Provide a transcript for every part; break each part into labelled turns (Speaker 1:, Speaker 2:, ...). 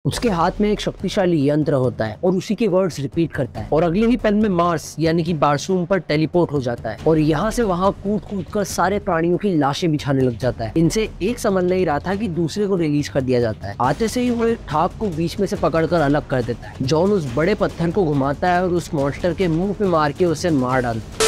Speaker 1: उसके हाथ में एक शक्तिशाली यंत्र होता है और उसी के वर्ड्स रिपीट करता है और अगले ही पल में मार्स यानी कि बारसूम पर टेलीपोर्ट हो जाता है और यहाँ से वहाँ कूद कूद कर सारे प्राणियों की लाशें बिछाने लग जाता है। इनसे एक समझ नहीं रहा था कि दूसरे को रिलीज कर दिया जाता है। आते से ही वो एक ठाक को बीच में से पकड़कर अलग कर देता है। जॉन उस बड़े पत्थर को घुमाता है और उस मॉन्स्टर के मुंह पे मार के उसे मार डालता है।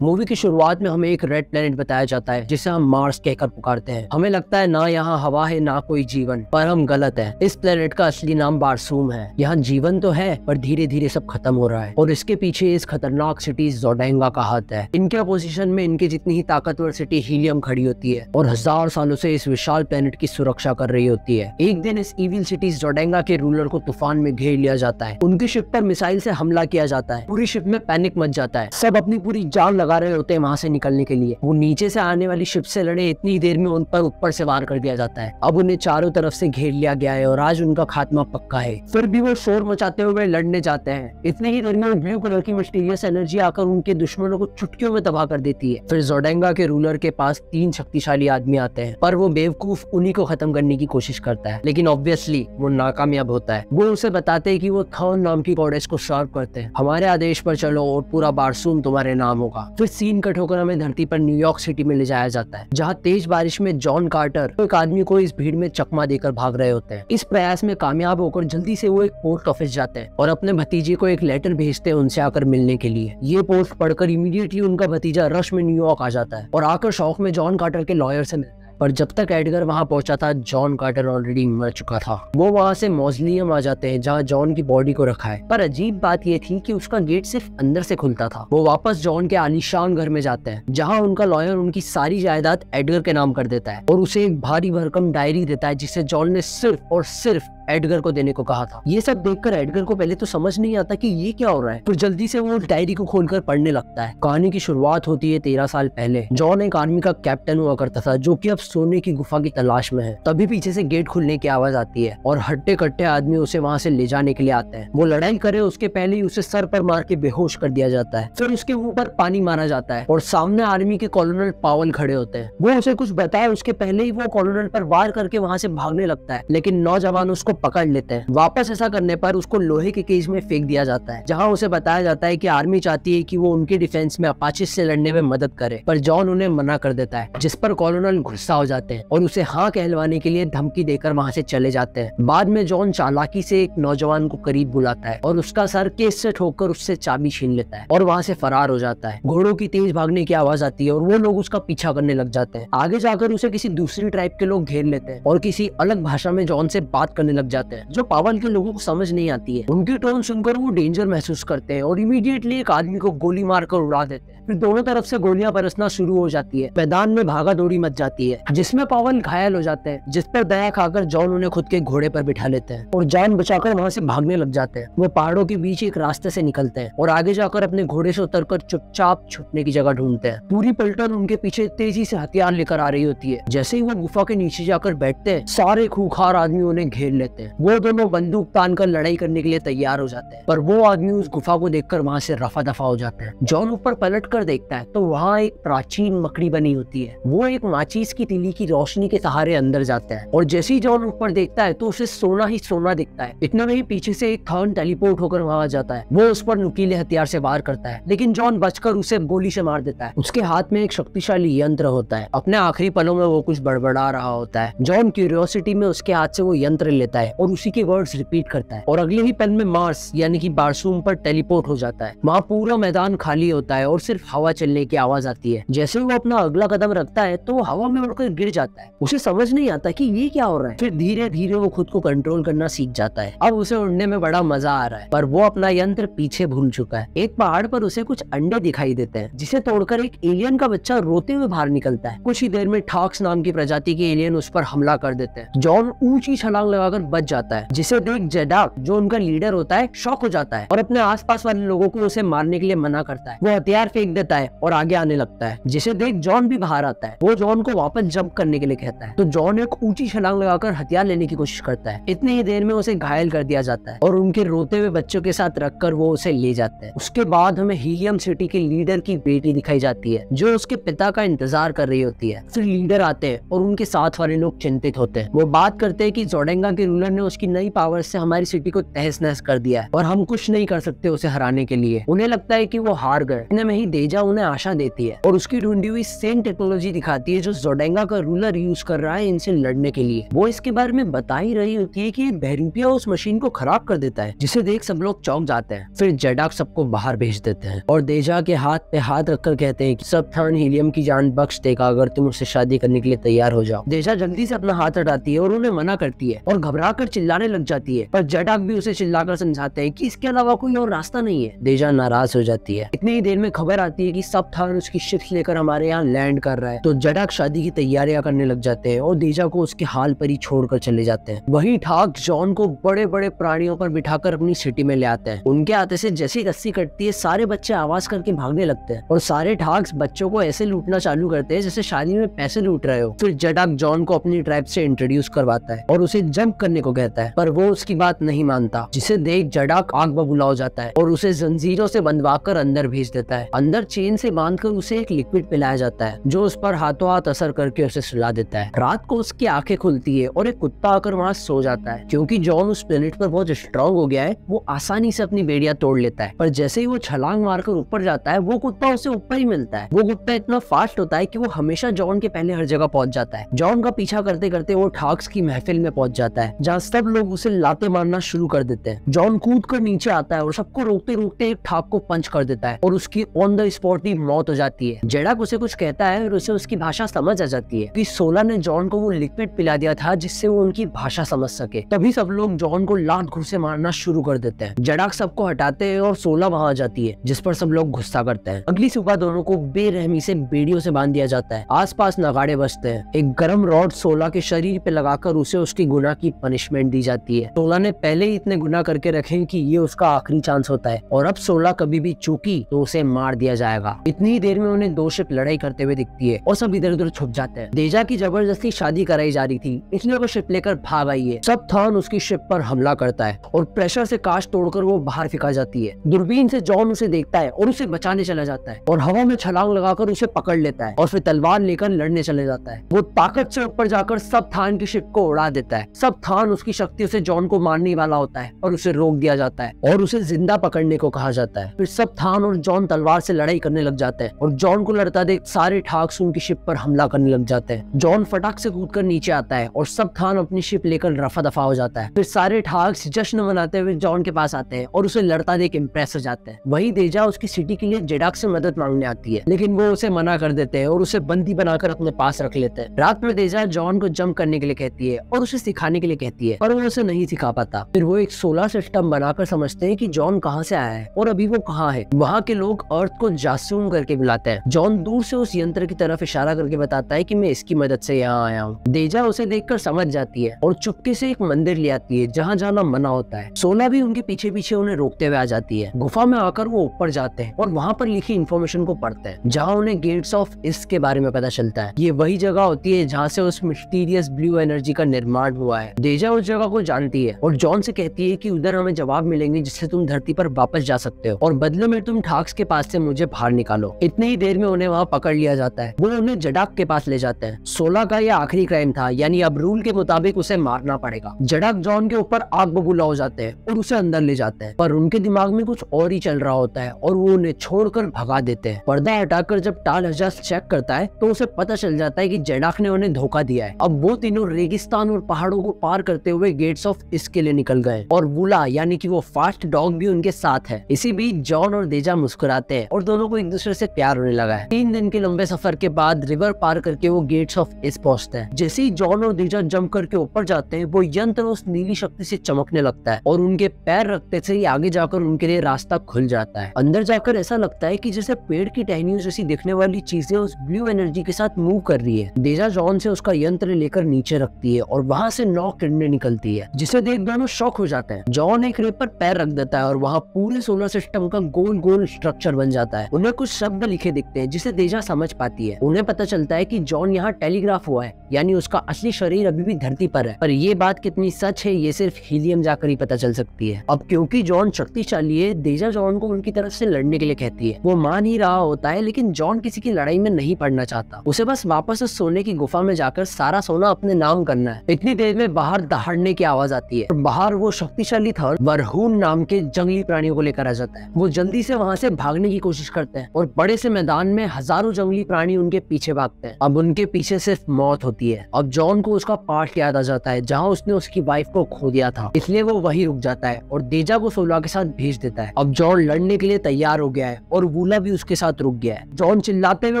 Speaker 1: मूवी की शुरुआत में हमें एक रेड प्लेनेट बताया जाता है जिसे हम मार्स कहकर पुकारते हैं। हमें लगता है ना यहाँ हवा है ना कोई जीवन, पर हम गलत हैं। इस प्लेनेट का असली नाम बारसूम है। यहाँ जीवन तो है पर धीरे धीरे सब खत्म हो रहा है और इसके पीछे इस खतरनाक सिटी जोडेंगा का हाथ है। इनके अपोजिशन में इनके जितनी ही ताकतवर सिटी हीलियम खड़ी होती है और 1000 सालों से इस विशाल प्लेनेट की सुरक्षा कर रही होती है। एक दिन इस इविल सिटी जोडेंगा के रूलर को तूफान में घेर लिया जाता है। उनकी शिप पर मिसाइल से हमला किया जाता है। पूरी शिप में पैनिक मच जाता है। सब अपनी पूरी जान लगा रहे होते हैं वहाँ से निकलने के लिए। वो नीचे से आने वाली शिप से लड़े, इतनी देर में उन पर ऊपर से वार कर दिया जाता है। अब उन्हें चारों तरफ से घेर लिया गया है और आज उनका खात्मा पक्का है। फिर भी वो शोर मचाते हुए लड़ने जाते हैं। इतने ही देर में ब्लू कलर की मिस्टीरियस एनर्जी आकर उनके दुश्मनों को चुटकियों में तबाह कर देती है। फिर जोडेंगा के रूलर के पास 3 शक्तिशाली आदमी आते हैं, पर वो बेवकूफ उन्हीं को खत्म करने की कोशिश करता है, लेकिन ऑब्वियसली वो नाकामयाब होता है। वो उसे बताते हैं कि वो थॉन नाम की गॉडेस को सर्व करते हैं। हमारे आदेश पर चलो और पूरा बारसूम तुम्हारे नाम होगा। फिर सीन कट होकर हमें धरती पर न्यूयॉर्क सिटी में ले जाया जाता है, जहाँ तेज बारिश में जॉन कार्टर एक आदमी को इस भीड़ में चकमा देकर भाग रहे होते हैं। इस प्रयास में कामयाब होकर जल्दी से वो एक पोस्ट ऑफिस जाते हैं और अपने भतीजे को एक लेटर भेजते हैं उनसे आकर मिलने के लिए। ये पोस्ट पढ़कर इमीडिएटली उनका भतीजा रश में न्यूयॉर्क आ जाता है और आकर शौक में जॉन कार्टर के लॉयर से मिलता है। पर जब तक एडगर वहां पहुंचा था, जॉन कार्टर ऑलरेडी मर चुका था। वो वहां से मौजलियम आ जाते हैं जहां जॉन की बॉडी को रखा है। पर अजीब बात ये थी कि उसका गेट सिर्फ अंदर से खुलता था। वो वापस जॉन के आलीशान घर में जाते हैं जहां उनका लॉयर उनकी सारी जायदाद एडगर के नाम कर देता है और उसे एक भारी भरकम डायरी देता है जिसे जॉन ने सिर्फ और सिर्फ एडगर को देने को कहा था। ये सब देखकर एडगर को पहले तो समझ नहीं आता कि ये क्या हो रहा है। फिर जल्दी से वो डायरी को खोलकर पढ़ने लगता है। कहानी की शुरुआत होती है 13 साल पहले। जॉन एक आर्मी का कैप्टन हुआ करता था जो कि अब सोने की गुफा की तलाश में है। तभी पीछे से गेट खुलने की आवाज आती है और हट्टे कट्टे आदमी उसे वहाँ से ले जाने के लिए आते हैं। वो लड़ाई करे उसके पहले ही उसे सर पर मार के बेहोश कर दिया जाता है। फिर उसके मुंह पर पानी मारा जाता है और सामने आर्मी के कॉलोनल पावल खड़े होते हैं। वो उसे कुछ बताए उसके पहले ही वो कॉलोनल पर वार करके वहाँ से भागने लगता है, लेकिन नौजवान उसको पकड़ लेते हैं। वापस ऐसा करने पर उसको लोहे के केज में फेंक दिया जाता है, जहां उसे बताया जाता है कि आर्मी चाहती है कि वो उनके डिफेंस में अपाचे से लड़ने में मदद करे, पर जॉन उन्हें मना कर देता है, जिस पर कॉलोनल गुस्सा हो जाते हैं और उसे हाँ कहलवाने के लिए धमकी देकर वहां से चले जाते हैं। बाद में जॉन चालाकी से एक नौजवान को करीब बुलाता है और उसका सर केस से ठोककर उससे चाबी छीन लेता है और वहां से फरार हो जाता है। घोड़ों की तेज भागने की आवाज आती है और वो लोग उसका पीछा करने लग जाते हैं। आगे जाकर उसे किसी दूसरी ट्राइब के लोग घेर लेते हैं और किसी अलग भाषा में जॉन से बात करने लग जाते हैं जो पावल के लोगों को समझ नहीं आती है। उनकी टोन सुनकर वो डेंजर महसूस करते हैं और इमीडिएटली एक आदमी को गोली मारकर उड़ा देते हैं। फिर दोनों तरफ से गोलियां बरसना शुरू हो जाती है। मैदान में भागा दौड़ी मच जाती है जिसमें पावल घायल हो जाते हैं, जिस पर दया खाकर जॉन उन्हें खुद के घोड़े पर बिठा लेते हैं और जान बचाकर वहां से भागने लग जाते हैं। वो पहाड़ों के बीच एक रास्ते से निकलते हैं और आगे जाकर अपने घोड़े से उतरकर चुपचाप छुपने की जगह ढूंढते हैं। पूरी पलटन उनके पीछे तेजी से हथियार लेकर आ रही होती है। जैसे ही वो गुफा के नीचे जाकर बैठते हैं, सारे खूंखार आदमी उन्हें घेर लेते हैं। वो दोनों बंदूक तान कर लड़ाई करने के लिए तैयार हो जाते हैं, पर वो आदमी उस गुफा को देखकर वहां से रफा दफा हो जाते हैं। जॉन ऊपर पलट कर देखता है तो वहाँ एक प्राचीन मकड़ी बनी होती है। वो एक माचिस की तीली की रोशनी के सहारे अंदर जाता है और जैसे ही जॉन ऊपर देखता है तो उसे सोना ही सोना दिखता है। इतना में ही पीछे से एक थॉर्न टेलीपोर्ट होकर वहां आ जाता है। वो उस पर नुकीले हथियार से वार करता है, लेकिन जॉन बचकर उसे गोली से मार देता है। उसके हाथ में एक शक्तिशाली यंत्र होता है। अपने आखिरी पलों में वो कुछ बड़बड़ा रहा होता है। जॉन क्यूरियोसिटी में उसके हाथ से वो यंत्र लेता है और उसी के वर्ड्स रिपीट करता है और अगले ही पल में मार्स यानी कि बारसूम पर टेलीपोर्ट हो जाता है। वहाँ पूरा मैदान खाली होता है और सिर्फ हवा चलने की आवाज आती है। जैसे वो अपना अगला कदम रखता है तो वो हवा में उड़कर गिर जाता है। उसे समझ नहीं आता कि ये क्या हो रहा है। फिर धीरे धीरे वो खुद को कंट्रोल करना सीख जाता है। अब उसे उड़ने में बड़ा मजा आ रहा है, पर वो अपना यंत्र पीछे भूल चुका है। एक पहाड़ पर उसे कुछ अंडे दिखाई देते हैं, जिसे तोड़कर एक एलियन का बच्चा रोते हुए बाहर निकलता है। कुछ ही देर में ठाक्स नाम की प्रजाति के एलियन उस पर हमला कर देते हैं। जॉन ऊंची छलांग लगाकर बच जाता है, जिसे देख जेडाक जो उनका लीडर होता है शॉक हो जाता है और अपने आसपास वाले लोगों को उसे मारने के लिए मना करता है। वो हथियार फेंक देता है और आगे आने लगता है, जिसे देख जॉन भी बाहर आता है। वो जॉन को वापस जंप करने के लिए कहता है तो जॉन एक ऊंची छलांग लगाकर हथियार लेने की कोशिश करता है। इतनी ही देर में उसे घायल कर दिया जाता है और उनके रोते हुए बच्चों के साथ रखकर वो उसे ले जाते हैं। उसके बाद हमें हीलियम सिटी के लीडर की बेटी दिखाई जाती है जो उसके पिता का इंतजार कर रही होती है। फिर लीडर आते हैं और उनके साथ वाले लोग चिंतित होते हैं। वो बात करते हैं कि जोडेंगा के रूलर सोलर ने उसकी नई पावर से हमारी सिटी को तहस नहस कर दिया है और हम कुछ नहीं कर सकते उसे हराने के लिए। उन्हें लगता है कि वो हार गए। इतने में ही देजा उन्हें आशा देती है और उसकी ढूंढी हुई सेम टेक्नोलॉजी दिखाती है जो जोडेंगा का रूलर यूज कर रहा है इनसे लड़ने के लिए। वो इसके बारे में बता ही रही होती है कि बहरूपिया उस मशीन को खराब कर देता है, जिसे देख सब लोग चौंक जाते हैं। फिर जेडाक सबको बाहर भेज देते हैं और देजा के हाथ पे हाथ रखकर कहते हैं कि सब थर्न हीलियम की जान बख्श देगा अगर तुम उससे शादी करने के लिए तैयार हो जाओ। देजा जल्दी से अपना हाथ हटाती है और उन्हें मना करती है और घबरा कर चिल्लाने लग जाती है, पर जेडाक भी उसे चिल्लाकर समझाते हैं कि इसके अलावा कोई और रास्ता नहीं है। देजा नाराज हो जाती है। इतनी ही देर में खबर आती है कि सब थर्न उसकी शिप्स लेकर हमारे यहाँ लैंड कर रहा है, तो जेडाक शादी की तैयारियां करने लग जाते हैं और देजा को उसके हाल पर ही छोड़कर चले जाते हैं। वहीं ठाक जॉन को बड़े बड़े प्राणियों पर बिठाकर अपनी सिटी में ले आते हैं। उनके आते से जैसी रस्सी कटती है सारे बच्चे आवाज करके भागने लगते हैं और सारे ठाक्स बच्चों को ऐसे लूटना चालू करते हैं जैसे शादी में पैसे लूट रहे हो। फिर जेडाक जॉन को अपनी ट्राइब से इंट्रोड्यूस करवाता है और उसे जंप करने को कहता है, पर वो उसकी बात नहीं मानता, जिसे देख जेडाक आग बबूला हो जाता है और उसे जंजीरों से बंधवाकर अंदर भेज देता है। अंदर चेन से बांधकर उसे एक लिक्विड पिलाया जाता है जो उस पर हाथों हाथ असर करके उसे सुला देता है। रात को उसकी आंखें खुलती है और एक कुत्ता आकर वहाँ सो जाता है। क्योंकि जॉन उस प्लेनेट पर बहुत स्ट्रांग हो गया है, वो आसानी से अपनी बेड़ियां तोड़ लेता है, पर जैसे ही वो छलांग मारकर ऊपर जाता है वो कुत्ता उसे ऊपर ही मिलता है। वो कुत्ता इतना फास्ट होता है कि वो हमेशा जॉन के पहले हर जगह पहुंच जाता है। जॉन का पीछा करते करते वो ठाक्स की महफिल में पहुंच जाता है जहाँ सब लोग उसे लाते मारना शुरू कर देते हैं। जॉन कूद कर नीचे आता है और सबको रोकते रोकते एक ठाक को पंच कर देता है और उसकी ऑन द स्पॉट ही मौत हो जाती है। जेडाक उसे कुछ कहता है और उसे उसकी भाषा समझ आ जाती है कि सोला ने जॉन को वो लिक्विड पिला दिया था जिससे वो उनकी भाषा समझ सके। तभी सब लोग जॉन को लात घुसे मारना शुरू कर देते हैं। जेडाक सबको हटाते हैं और सोला वहां आ जाती है, जिस पर सब लोग गुस्सा करते हैं। अगली सुबह दोनों को बेरहमी से बेड़ियों से बांध दिया जाता है। आसपास नगाड़े बजते हैं। एक गर्म रॉड सोला के शरीर पे लगाकर उसे उसकी गुनाह की पनिशमेंट दी जाती है। सोला ने पहले ही इतने गुनाह करके रखे हैं कि ये उसका आखिरी चांस होता है और अब सोला कभी भी चूकी तो उसे मार दिया जाएगा। इतनी ही देर में उन्हें दो शिप लड़ाई करते हुए दिखती है और सब इधर उधर छुप जाते हैं। देजा की जबरदस्ती शादी कराई जा रही थी, इसलिए वो शिप लेकर भाग आई है। सब थॉर्न उसकी शिप पर हमला करता है और प्रेशर से कांच तोड़कर वो बाहर फेंका जाती है। दूरबीन से जॉन उसे देखता है और उसे बचाने चला जाता है और हवा में छलांग लगाकर उसे पकड़ लेता है और फिर तलवार लेकर लड़ने चले जाता है। वो ताकत से ऊपर जाकर सब थान की शिप को उड़ा देता है। सब थान उसकी शक्तियों से जॉन को मारने वाला होता है और उसे रोक दिया जाता है और उसे जिंदा पकड़ने को कहा जाता है। फिर सब थान और जॉन तलवार से लड़ाई करने लग जाते हैं और जॉन को लड़ता देख सारे ठाक्स उनकी शिप पर हमला करने लग जाते हैं। जॉन फटाक से कूदकर नीचे आता है और सब थान अपनी शिप लेकर रफा दफा हो जाता है। फिर सारे ठाक्स जश्न मनाते हुए जॉन के पास आते हैं और उसे लड़ता देख इम्प्रेस हो जाते हैं। वही देजा उसकी सिटी के लिए जेडाक से मदद मांगने आती है, लेकिन वो उसे मना कर देते हैं और उसे बंदी बनाकर अपने पास रख लेते हैं। रात में देजा जॉन को जंप करने के लिए कहती है और उसे सिखाने के लिए कहती है, पर वो उसे नहीं सिखा पाता। फिर वो एक सोलर सिस्टम बनाकर समझते हैं कि जॉन कहाँ से आया है और अभी वो कहाँ है। वहाँ के लोग अर्थ को जासूम करके बुलाते हैं। जॉन दूर से उस यंत्र की तरफ इशारा करके बताता है कि मैं इसकी मदद से यहाँ आया हूँ। देजा उसे देखकर समझ जाती है और चुपके से एक मंदिर ले आती है जहाँ जाना मना होता है। सोला भी उनके पीछे पीछे उन्हें रोकते हुए आ जाती है। गुफा में आकर वो ऊपर जाते हैं और वहाँ पर लिखी इन्फॉर्मेशन को पढ़ते हैं जहाँ उन्हें गेट्स ऑफ ईस्ट के बारे में पता चलता है। ये वही जगह होती है जहाँ से उस मिस्टीरियस ब्लू एनर्जी का निर्माण हुआ है। देजा उस जगह को जानती है और जॉन से कहती है कि उधर हमें जवाब मिलेंगे जिससे तुम धरती पर वापस जा सकते हो और बदले में तुम ठाक्स के पास से मुझे बाहर निकालो। इतनी ही देर में उन्हें वहाँ पकड़ लिया जाता है। वो उन्हें जेडाक के पास ले जाते हैं। सोला का यह आखिरी क्राइम था, यानी अब रूल के मुताबिक उसे मारना पड़ेगा। जेडाक जॉन के ऊपर आग बबूला हो जाते हैं और उसे अंदर ले जाते हैं, पर उनके दिमाग में कुछ और ही चल रहा होता है और वो उन्हें छोड़कर भगा देते हैं। पर्दा हटाकर जब टाल हजाज चेक करता है तो उसे पता चल जाता है कि जेडाक ने उन्हें धोखा दिया है। अब वो तीनों रेगिस्तान और पहाड़ों को पार करते हुए गेट्स ऑफ ईस्ट के लिए निकल गए और वुला यानी कि वो फास्ट डॉग भी उनके साथ है। इसी बीच जॉन और देजा मुस्कुराते हैं और दोनों को एक दूसरे से प्यार होने लगा है। 3 दिन के लंबे सफर के बाद रिवर पार करके वो गेट्स ऑफ ईस्ट पहुंचते हैं। जैसे ही जॉन और देजा जंप करके ऊपर जाते हैं वो यंत्र उस नीली शक्ति से चमकने लगता है और उनके पैर रखते से ही आगे जाकर उनके लिए रास्ता खुल जाता है। अंदर जाकर ऐसा लगता है कि जैसे पेड़ की टहनियों जैसी दिखने वाली चीजें उस ब्लू एनर्जी के साथ मूव कर रही है। देजा जॉन से उसका यंत्र लेकर नीचे रखती है और वहाँ से 9 किरणें निकलती है, जिसे देख दोनों शॉक हो जाते हैं। जॉन एक रेत पर पैर रख देता है और वहाँ पूरे सोलर सिस्टम का गोल गोल स्ट्रक्चर बन जाता है। उन्हें कुछ शब्द लिखे दिखते हैं जिसे देजा समझ पाती है। उन्हें पता चलता है कि जॉन यहाँ टेलीग्राफ हुआ है, यानी उसका असली शरीर अभी भी धरती पर है। पर ये बात कितनी सच है ये सिर्फ हीलियम जाकर ही पता चल सकती है। अब क्योंकि जॉन शक्तिशाली है, देजा जॉन को उनकी तरफ से लड़ने के लिए कहती है। वो मान ही रहा होता है, लेकिन जॉन किसी की लड़ाई में नहीं पड़ना चाहता। उसे बस वापस उस सोने की गुफा में जाकर सारा सोना अपने नाम करना है। इतनी देर में बाहर दहाड़ने की आवाज आती है। बाहर वो शक्तिशाली थर्न बरहून नाम के जंगली प्राणियों को लेकर आ जाता है। वो जल्दी से वहाँ से भागने की कोशिश करते हैं और बड़े से मैदान में हजारों जंगली प्राणी उनके पीछे भागते हैं। अब उनके पीछे सिर्फ मौत होती है। अब जॉन को उसका पास्ट याद आ जाता है जहाँ उसने उसकी वाइफ को खो दिया था, इसलिए वो वही रुक जाता है और देजा को सोला के साथ भेज देता है। अब जॉन लड़ने के लिए तैयार हो गया है और वूला भी उसके साथ रुक गया है। जॉन चिल्लाते हुए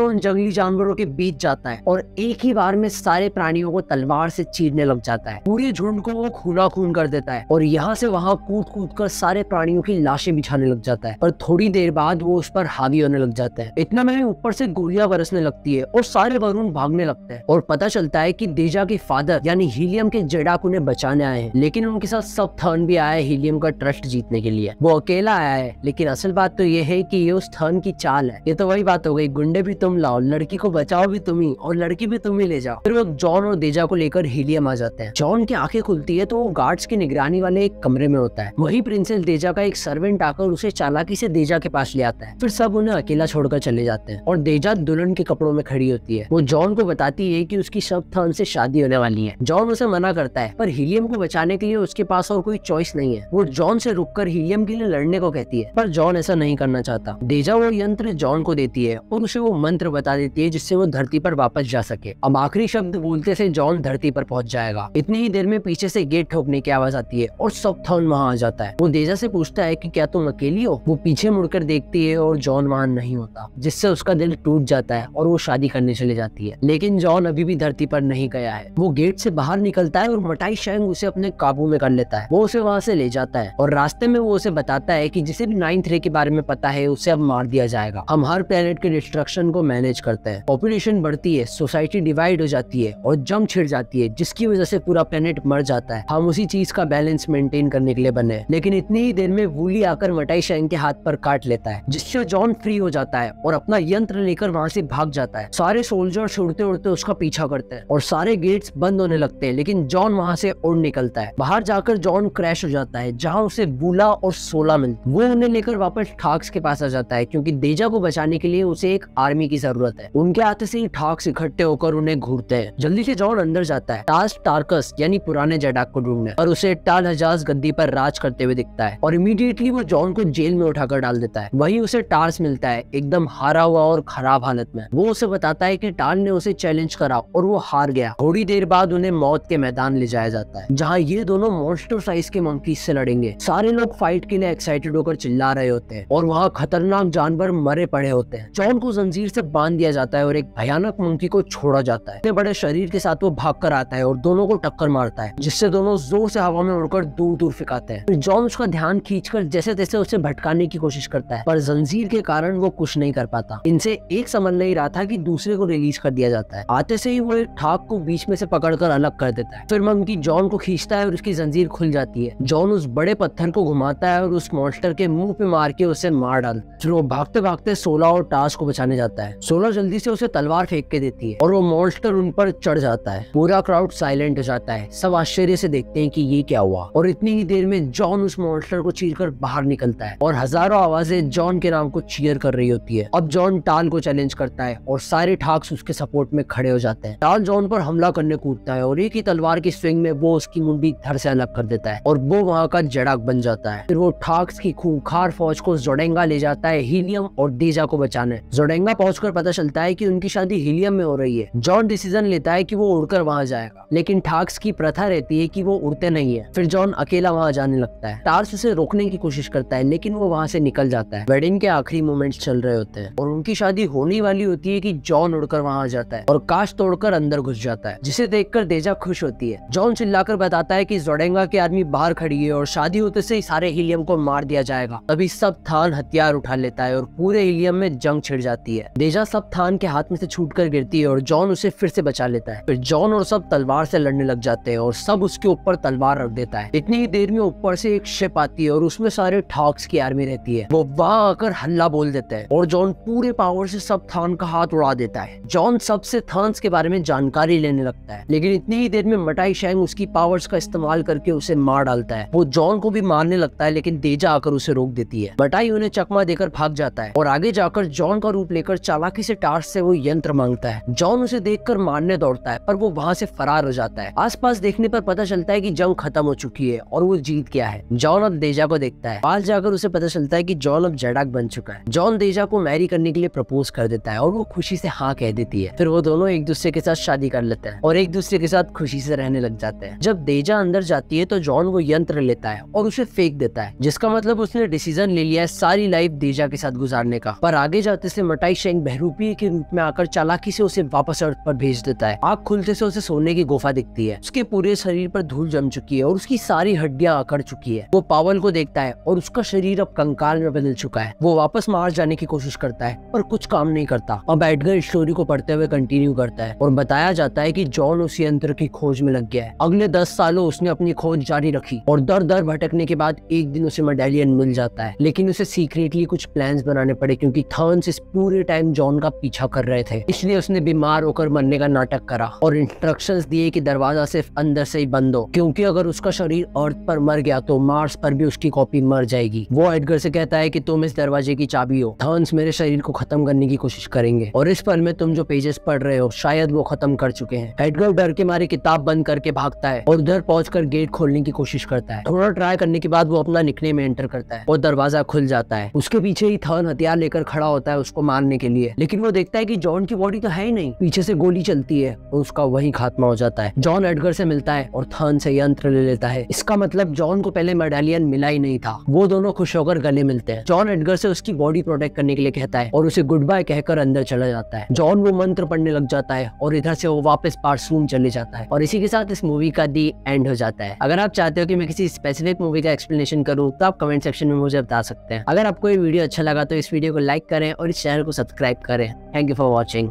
Speaker 1: उन जंगली जानवरों के बीच जाता है और एक ही बार में सारे प्राणियों को तलवार से चीरने लग जाता है। पूरे झुंड को वो खूना खून कर देता है और यहाँ से वहाँ कूद कूद कर सारे प्राणियों की लाशें बिछाने लग जाता है। पर थोड़ी देर बाद वो उस पर हावी होने लग जाता है। इतना में ऊपर से गोलियां बरसने लगती है और सारे वरुण भागने लगते हैं और पता चलता है कि देजा के फादर यानी हीलियम के जेडाक उन्हें बचाने आए हैं, लेकिन उनके साथ सब थर्न भी आया है हीलियम का ट्रस्ट जीतने के लिए। वो अकेला आया है, लेकिन असल बात तो ये है कि ये उस थर्न की चाल है। ये तो वही बात हो गई, गुंडे भी तुम लाओ, लड़की को बचाओ भी तुम ही और लड़की भी तुम ही ले जाओ। फिर वो जॉन और देजा को लेकर हीलियम आ जाते हैं। जॉन की आंखें खुलती है तो वो गार्ड्स की निगरानी वाले एक कमरे में होता है। वही प्रिंसेस देजा का एक सर्वेंट आकर उसे चालाकी से देजा के पास ले आता है। फिर सब उन्हें अकेला छोड़कर चले जाते हैं और देजा दुल्हन के कपड़ों में खड़ी होती है। वो जॉन को बताती है कि उसकी सब थर्न से शादी होने वाली है। जॉन उसे मना करता है, पर हीलियम को बचाने के लिए उसके पास और कोई चॉइस नहीं है। वो जॉन से रुककर हीलियम के लिए लड़ने को कहती है, पर जॉन ऐसा नहीं करना चाहता। देजा वो यंत्र जॉन को देती है और उसे वो मंत्र बता देती है जिससे वो धरती पर वापस जा सके। अब आखिरी शब्द बोलते से जॉन धरती पर पहुंच जाएगा। इतनी ही देर में पीछे से गेट ठोकने की आवाज आती है और सब थर्न वहाँ आ जाता है। वो देजा से पूछता है कि क्या तुम अकेली हो। वो पीछे मुड़कर देखती है और जॉन वहाँ नहीं होता, जिससे उसका दिल टूट जाता है और वो शादी करने चले जाती है। लेकिन जॉन अभी भी धरती पर नहीं गया है। वो गेट से बाहर निकलता है और मटाई शैंग उसे अपने काबू में कर लेता है। वो उसे वहाँ से ले जाता है और रास्ते में वो उसे बताता है कि जिसे भी 9th रे के बारे में पता है उसे अब मार दिया जाएगा। हम हर प्लेनेट के डिस्ट्रक्शन को मैनेज करते हैं। पॉपुलेशन बढ़ती है, सोसाइटी डिवाइड हो जाती है और जंग छिड़ जाती है, जिसकी वजह से पूरा प्लेनेट मर जाता है। हम उसी चीज का बैलेंस मेंटेन करने के लिए बने। लेकिन इतनी ही देर में वूली आकर मटाई शैंग के हाथ पर काट लेता है, जिससे जॉन फ्री हो जाता है और अपना यंत्र लेकर वहाँ से भाग जाता है। सारे सोल्जर्स उड़ते उड़ते उसका पीछा करते हैं और सारे गेट्स बंद होने लगते हैं, लेकिन जॉन वहाँ से उड़ निकलता है। बाहर जाकर जॉन क्रैश हो जाता है, जहाँ उसे वूला और सोला मिलती। वो उन्हें लेकर वापस ठाक्स के पास आ जाता है, क्योंकि देजा को बचाने के लिए उसे एक आर्मी की जरूरत है। उनके आते से ही ठाक्स इकट्ठे होकर उन्हें घूरते हैं। जल्दी से जॉन अंदर जाता है टास टार्कस यानी पुराने जेडाक को ढूंढने, और उसे टाल हजाज गद्दी पर राज करते हुए दिखता है और इमीडिएटली वो जॉन को जेल में उठाकर डाल देता है। वहीं उसे टार्स मिलता है, एकदम हारा हुआ और खराब हालत में। वो उसे बताता है कि टाल ने उसे चैलेंज करा और वो हार गया। थोड़ी देर बाद उन्हें मौत के मैदान ले जाया जाता है, जहाँ ये दोनों मॉन्स्टर साइज के मंकीज से लड़ेंगे। सारे लोग फाइट के लिए एक्साइटेड होकर चिल्ला रहे होते हैं और वहाँ खतरनाक जानवर मरे पड़े होते हैं। जॉन को जंजीर से बांध दिया जाता है और एक भयानक मंकी को छोड़ा जाता है। इतने बड़े शरीर के साथ वो भागकर आता है और दोनों को टक्कर मारता है, जिससे दोनों जोर से हवा में उड़कर दूर दूर फेंकाते हैं। जॉन उसका ध्यान खींचकर जैसे तैसे उसे भटकाने की कोशिश करता है, पर जंजीर के कारण वो कुछ नहीं कर पाता। इनसे एक समझ नहीं रहा था कि दूसरे को रिलीज कर दिया जाता है। आते से ही वो एक ठाक को बीच में से पकड़कर अलग कर देता है। फिर मंकी जॉन को खींचता है और उसकी जंजीर खुल जाती है। जॉन उस बड़े पत्थर को घुमाता है और उस मॉन्स्टर के मुंह पे मार के उसे मार डालता है। फिर वो भागते भागते सोला और टास को बचाने जाता है। सोला जल्दी से उसे तलवार फेंक के देती है और वो मॉन्स्टर उन पर चढ़ जाता है। पूरा क्राउड साइलेंट हो जाता है। सब आश्चर्य से देखते हैं कि ये क्या हुआ, और इतनी ही देर में जॉन उस मॉन्स्टर को चीरकर बाहर निकलता है और हजारों आवाजें जॉन के नाम को चीयर कर रही होती है। अब जॉन टाल को चैलेंज करता है और सारे ठाक्स उसके सपोर्ट में खड़े हो जाते हैं। टाल जॉन पर हमला करने कूदता है और एक ही तलवार की स्विंग में वो उसकी मुंडी धड़ से अलग कर देता है और वो वहाँ का जेडाक बन जाता है। फिर वो ठाक्स की खूंखार फौज को जोडेंगा ले जाता है हीलियम और देजा को बचाने। जोडेंगा पहुंचकर पता चलता है कि उनकी शादी हीलियम में हो रही है। जॉन डिसीजन लेता है कि वो उड़कर वहाँ जाएगा, लेकिन ठाक्स की प्रथा रहती है कि वो उड़ते नहीं है। फिर जॉन अकेला वहाँ जाने लगता है। टार्स उसे रोकने की कोशिश करता है, लेकिन वो वहाँ से निकल जाता है। वेडिंग के आखिरी मोमेंट्स चल रहे होते हैं और उनकी शादी होने वाली होती है कि जॉन उड़कर वहाँ जाता है और कांच तोड़कर अंदर घुस जाता है, जिसे देखकर देजा खुश होती है। जॉन चिल्लाकर बताता है कि जोडेंगा की आर्मी बाहर खड़ी है और शादी होते से ही सारे हीलियम को मार दिया जाएगा। तभी सब थान हथियार उठा लेता है और पूरे हीलियम में जंग छिड़ जाती है। देजा सब थान के हाथ में से छूटकर गिरती है और जॉन उसे फिर से बचा लेता है। फिर जॉन और सब तलवार से लड़ने लग जाते हैं और सब उसके ऊपर तलवार रख देता है। इतनी ही देर में ऊपर से एक शिप आती है और उसमें सारे ठाक्स की आर्मी रहती है। वो वहाँ आकर हल्ला बोल देता है और जॉन पूरे पावर से सब थान का हाथ उड़ा देता है। जॉन सबसे थान्स के बारे में जानकारी लेने लगता है, लेकिन इतनी ही देर में मटाई शैंग उसकी पावर्स का इस्तेमाल करके उसे मार डालता है। वो जॉन को भी मारने लगता है, लेकिन देजा आकर उसे रोक देती है। मटाई उन्हें चकमा देकर भाग जाता है और आगे जाकर जॉन का रूप लेकर चालाकी से टार्स से वो यंत्र मांगता है। जॉन उसे देखकर मारने दौड़ता है, पर वो वहाँ से फरार हो जाता है। आसपास देखने पर पता चलता है कि जंग खत्म हो चुकी है और वो जीत गया है। जॉन अब देजा को देखता है। पास जाकर उसे पता चलता है कि जॉन अब जेडाक बन चुका है। जॉन देजा को मैरी करने के लिए प्रपोज कर देता है और वो खुशी से हाँ कह देती है। फिर वो दोनों एक दूसरे के साथ शादी कर लेते हैं और एक दूसरे के साथ खुशी से रहने लग जाते हैं। जब देजा अंदर जाती है तो जॉन वो यंत्र लेता है और उसे फेंक देता है, जिसका मतलब उसने डिसीजन ले लिया है सारी लाइफ देजा के साथ गुजारने का। पर आगे जाते से मटाई शेंग बहरूपी के रूप में आकर चालाकी से उसे वापस अर्थ पर भेज देता है। आग खुलते से उसे सोने की गुफा दिखती है। उसके पूरे शरीर पर धूल जम चुकी है और उसकी सारी हड्डियां अकड़ चुकी है। वो पावल को देखता है और उसका शरीर अब कंकाल में बदल चुका है। वो वापस मार्स जाने की कोशिश करता है पर कुछ काम नहीं करता। अब एडगर स्टोरी को पढ़ते हुए कंटिन्यू करता है और बताया जाता है कि जॉन उस यंत्र की खोज में लग गया है। अगले 10 सालों उसने अपनी खोज जारी रखी और दर दर भटकने के बाद एक दिन उसे मेडालियन मिल जाता है, लेकिन उसे सीक्रेटली कुछ प्लान्स बनाने पड़े क्योंकि थर्न्स इस पूरे टाइम जॉन का पीछा कर रहे थे। इसलिए उसने बीमार होकर मरने का नाटक करा और इंस्ट्रक्शंस दिए कि दरवाजा सिर्फ अंदर से ही बंद हो, क्योंकि अगर उसका शरीर अर्थ पर मर गया तो मार्स पर भी उसकी कॉपी मर जाएगी। वो एडगर से कहता है कि तुम इस दरवाजे की चाबी हो। थर्न्स मेरे शरीर को खत्म करने की कोशिश करेंगे और इस पल में तुम जो पेजेस पढ़ रहे हो शायद वो खत्म कर चुके हैं। एडगर डर के मारे किताब बंद करके भागता है और उधर पहुंचकर गेट खोलने की कोशिश करता है। थोड़ा ट्राई करने के बाद वो अपना निकनेम एंटर करता है और दरवाजा खुल जाता है। उसके पीछे ही थर्न हथियार लेकर खड़ा होता है उसको मारने के लिए, लेकिन वो देखता है कि जॉन की बॉडी तो है ही नहीं। पीछे से गोली चलती है और उसका वही खात्मा हो जाता है। जॉन एडगर से मिलता है और थर्न से यंत्र ले लेता है। इसका मतलब जॉन को पहले मेडालियन मिला ही नहीं था। वो दोनों खुश होकर गले मिलते हैं। जॉन एडगर से उसकी बॉडी प्रोटेक्ट करने के लिए कहता है और उसे गुड बाय कहकर अंदर चला जाता है। जॉन वो मंत्र पढ़ने लग जाता है और इधर से वो वापस बारसूम चले जाता है और इसी के साथ इस मूवी का दी एंड हो जाता है। अगर आप चाहते हो कि मैं किसी स्पेसिफिक मूवी का एक्सप्लेनेशन करूं तो आप कमेंट सेक्शन में मुझे बता सकते हैं। अगर आपको ये वीडियो अच्छा लगा तो इस वीडियो को लाइक करें और इस चैनल को सब्सक्राइब करें। Thank you for watching.